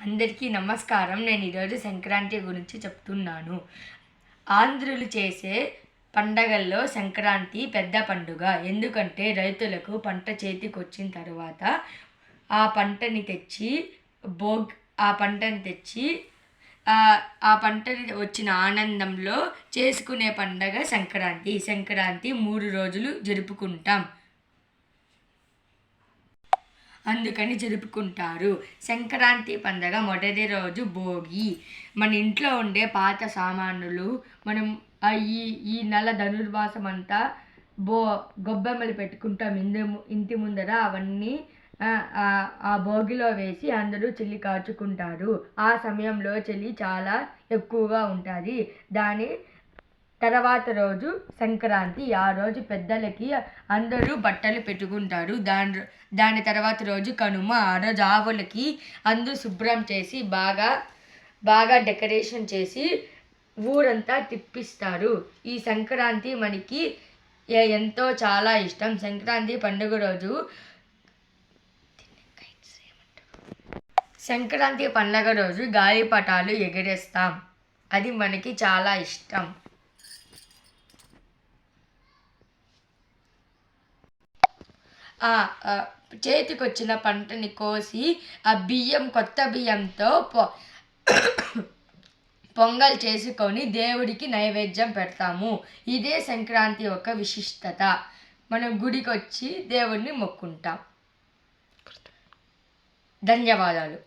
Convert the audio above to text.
అందరికీ నమస్కారం. నేను ఈరోజు సంక్రాంతి గురించి చెప్తున్నాను. ఆంధ్రులు చేసే పండగల్లో సంక్రాంతి పెద్ద పండుగ. ఎందుకంటే రైతులకు పంట చేతికొచ్చిన తర్వాత ఆ పంటని తెచ్చి ఆ పంటని వచ్చిన ఆనందంలో చేసుకునే పండగ సంక్రాంతి. సంక్రాంతి 3 రోజులు జరుపుకుంటాం. అందుకని జరుపుకుంటారు. సంక్రాంతి పండగ మొదటి రోజు భోగి. మన ఇంట్లో ఉండే పాత సామానులు మనం ఈ నెల ధనుర్మాసం అంతా గొబ్బెమ్మలు పెట్టుకుంటాం ఇంటి ముందర. అవన్నీ ఆ భోగిలో వేసి అందరూ చలి కాచుకుంటారు. ఆ సమయంలో చలి చాలా ఎక్కువగా ఉంటుంది. దాని తర్వాత రోజు సంక్రాంతి. ఆ రోజు పెద్దలకి అందరూ బట్టలు పెట్టుకుంటారు. దాని తర్వాత రోజు కనుమ. ఆ రోజు ఆవులకి అందరూ శుభ్రం చేసి బాగా డెకరేషన్ చేసి ఊరంతా తిప్పిస్తారు. ఈ సంక్రాంతి మనకి ఎంతో చాలా ఇష్టం. సంక్రాంతి పండుగ రోజు గాలిపటాలు ఎగరేస్తాం. అది మనకి చాలా ఇష్టం. చేతికొచ్చిన పంటని కోసి ఆ కొత్త బియ్యంతో పొంగల్ చేసుకొని దేవుడికి నైవేద్యం పెడతాము. ఇదే సంక్రాంతి ఒక విశిష్టత. మనం గుడికి వచ్చి దేవుడిని మొక్కుంటాం. ధన్యవాదాలు.